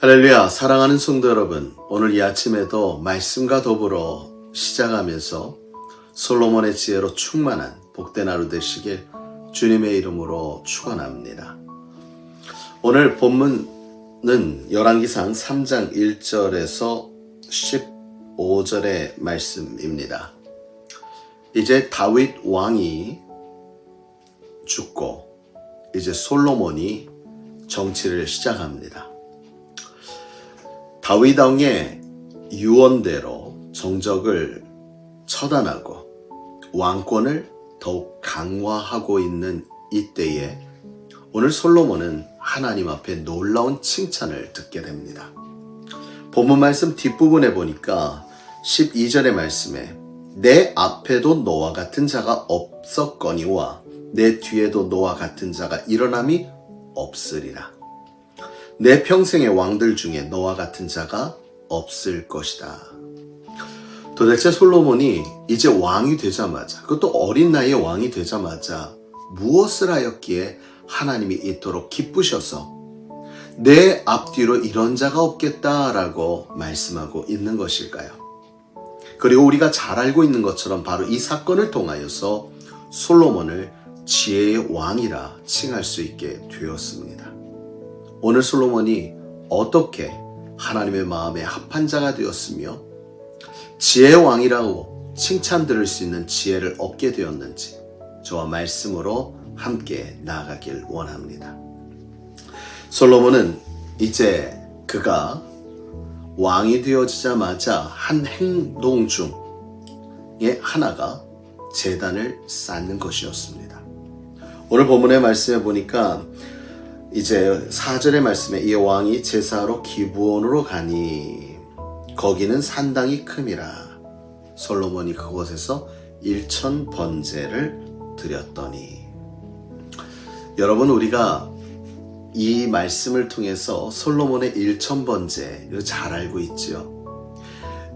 할렐루야, 사랑하는 성도 여러분, 오늘 이 아침에도 말씀과 더불어 시작하면서 솔로몬의 지혜로 충만한 복된 하루 되시길 주님의 이름으로 축원합니다. 오늘 본문은 열왕기상 3장 1절에서 15절의 말씀입니다. 이제 다윗 왕이 죽고 이제 솔로몬이 정치를 시작합니다. 다윗 왕의 유언대로 정적을 처단하고 왕권을 더욱 강화하고 있는 이때에 오늘 솔로몬은 하나님 앞에 놀라운 칭찬을 듣게 됩니다. 본문 말씀 뒷부분에 보니까 12절의 말씀에 내 앞에도 너와 같은 자가 없었거니와 내 뒤에도 너와 같은 자가 일어남이 없으리라. 내 평생의 왕들 중에 너와 같은 자가 없을 것이다. 도대체 솔로몬이 이제 왕이 되자마자, 그것도 어린 나이에 왕이 되자마자 무엇을 하였기에 하나님이 이토록 기쁘셔서 내 앞뒤로 이런 자가 없겠다라고 말씀하고 있는 것일까요? 그리고 우리가 잘 알고 있는 것처럼 바로 이 사건을 통하여서 솔로몬을 지혜의 왕이라 칭할 수 있게 되었습니다. 오늘 솔로몬이 어떻게 하나님의 마음에 합한 자가 되었으며 지혜의 왕이라고 칭찬 들을 수 있는 지혜를 얻게 되었는지 저와 말씀으로 함께 나아가길 원합니다. 솔로몬은 이제 그가 왕이 되어지자마자 한 행동 중에 하나가 제단을 쌓는 것이었습니다. 오늘 본문의 말씀에 보니까 이제 4절의 말씀에 이 왕이 제사하러 기브온으로 가니 거기는 산당이 큼이라. 솔로몬이 그곳에서 1000번제를 드렸더니. 여러분, 우리가 이 말씀을 통해서 솔로몬의 1000번제를 잘 알고 있죠.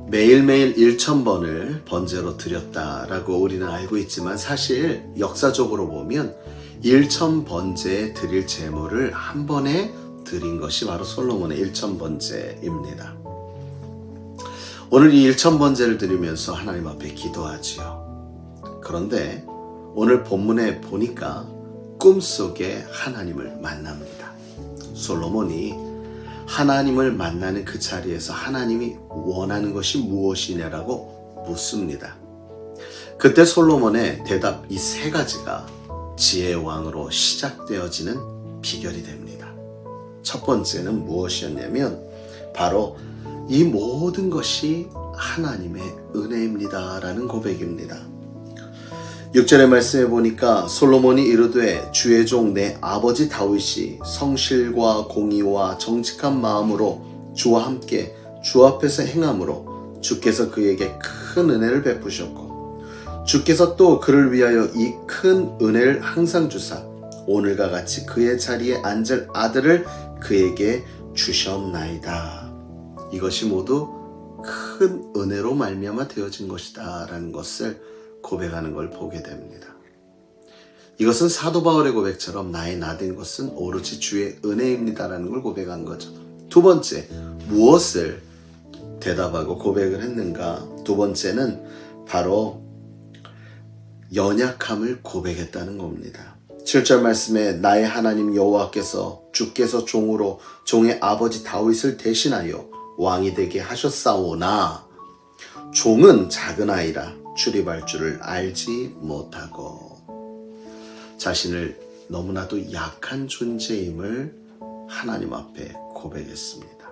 매일매일 1000번을 번제로 드렸다라고 우리는 알고 있지만 사실 역사적으로 보면 1000번제에 드릴 제물을 한 번에 드린 것이 바로 솔로몬의 1000번제입니다. 오늘 이 1000번제를 드리면서 하나님 앞에 기도하지요. 그런데 오늘 본문에 보니까 꿈속에 하나님을 만납니다. 솔로몬이 하나님을 만나는 그 자리에서 하나님이 원하는 것이 무엇이냐라고 묻습니다. 그때 솔로몬의 대답 이 세 가지가 지혜의 왕으로 시작되어지는 비결이 됩니다. 첫 번째는 무엇이었냐면 바로 이 모든 것이 하나님의 은혜입니다 라는 고백입니다. 6절의 말씀에 보니까 솔로몬이 이르되 주의 종 내 아버지 다윗이 성실과 공의와 정직한 마음으로 주와 함께 주 앞에서 행함으로 주께서 그에게 큰 은혜를 베푸셨고 주께서 또 그를 위하여 이 큰 은혜를 항상 주사 오늘과 같이 그의 자리에 앉을 아들을 그에게 주셨나이다. 이것이 모두 큰 은혜로 말미암아 되어진 것이다 라는 것을 고백하는 걸 보게 됩니다. 이것은 사도 바울의 고백처럼 나의 나된 것은 오로지 주의 은혜입니다 라는 걸 고백한 거죠. 두 번째, 무엇을 대답하고 고백을 했는가? 두 번째는 바로 연약함을 고백했다는 겁니다. 7절 말씀에 나의 하나님 여호와께서 주께서 종으로 종의 아버지 다윗을 대신하여 왕이 되게 하셨사오나 종은 작은 아이라 출입할 줄을 알지 못하고 자신을 너무나도 약한 존재임을 하나님 앞에 고백했습니다.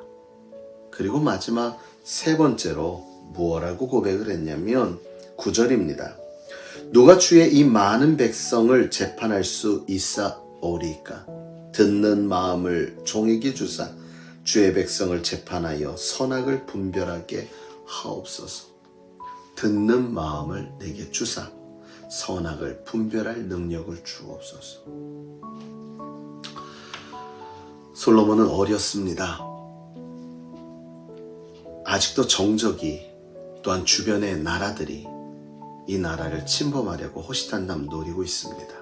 그리고 마지막 세 번째로 무엇라고 고백을 했냐면 9절입니다. 누가 주의 이 많은 백성을 재판할 수 있사오리까? 듣는 마음을 종에게 주사 주의 백성을 재판하여 선악을 분별하게 하옵소서. 듣는 마음을 내게 주사 선악을 분별할 능력을 주옵소서. 솔로몬은 어렸습니다. 아직도 정적이 또한 주변의 나라들이 이 나라를 침범하려고 호시탄담 노리고 있습니다.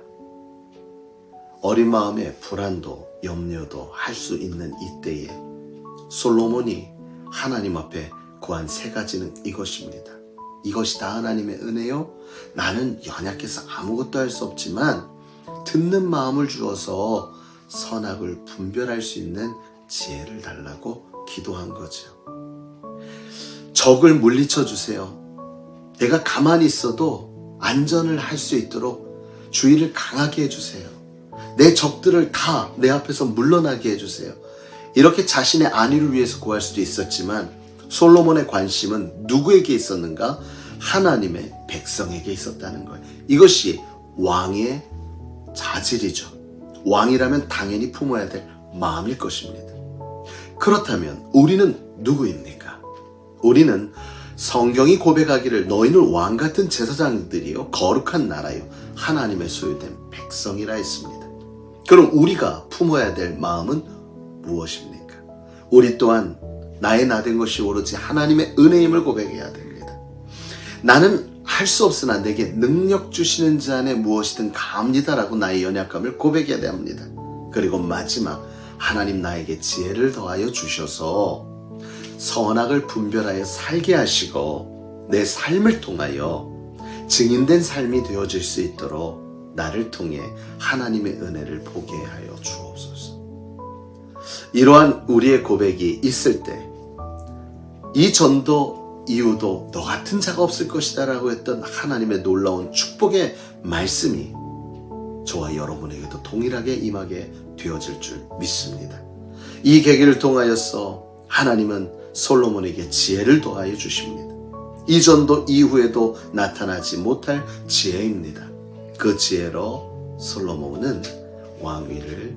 어린 마음에 불안도 염려도 할 수 있는 이때에 솔로몬이 하나님 앞에 구한 3가지는 이것입니다. 이것이 다 하나님의 은혜요. 나는 연약해서 아무것도 할 수 없지만 듣는 마음을 주어서 선악을 분별할 수 있는 지혜를 달라고 기도한 거죠. 적을 물리쳐 주세요. 내가 가만히 있어도 안전을 할 수 있도록 주의를 강하게 해주세요. 내 적들을 다 내 앞에서 물러나게 해주세요. 이렇게 자신의 안위를 위해서 구할 수도 있었지만 솔로몬의 관심은 누구에게 있었는가? 하나님의 백성에게 있었다는 거예요. 이것이 왕의 자질이죠. 왕이라면 당연히 품어야 될 마음일 것입니다. 그렇다면 우리는 누구입니까? 우리는 성경이 고백하기를 너희는 왕같은 제사장들이요 거룩한 나라요 하나님의 소유된 백성이라 했습니다. 그럼 우리가 품어야 될 마음은 무엇입니까? 우리 또한 나의 나된 것이 오로지 하나님의 은혜임을 고백해야 됩니다. 나는 할 수 없으나 내게 능력 주시는 자 안에 무엇이든 가합니다라고 나의 연약감을 고백해야 합니다. 그리고 마지막, 하나님 나에게 지혜를 더하여 주셔서 선악을 분별하여 살게 하시고 내 삶을 통하여 증인된 삶이 되어질 수 있도록 나를 통해 하나님의 은혜를 보게 하여 주옵소서. 이러한 우리의 고백이 있을 때 이전도 이후도 너 같은 자가 없을 것이다 라고 했던 하나님의 놀라운 축복의 말씀이 저와 여러분에게도 동일하게 임하게 되어질 줄 믿습니다. 이 계기를 통하여서 하나님은 솔로몬에게 지혜를 더하여 주십니다. 이전도 이후에도 나타나지 못할 지혜입니다. 그 지혜로 솔로몬은 왕위를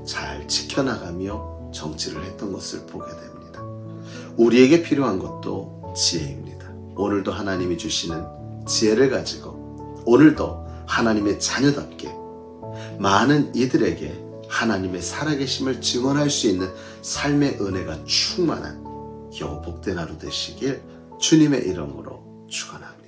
잘 지켜나가며 정치를 했던 것을 보게 됩니다. 우리에게 필요한 것도 지혜입니다. 오늘도 하나님이 주시는 지혜를 가지고 오늘도 하나님의 자녀답게 많은 이들에게 하나님의 살아계심을 증언할 수 있는 삶의 은혜가 충만한 겨우 복된 하루 되시길 주님의 이름으로 축원합니다.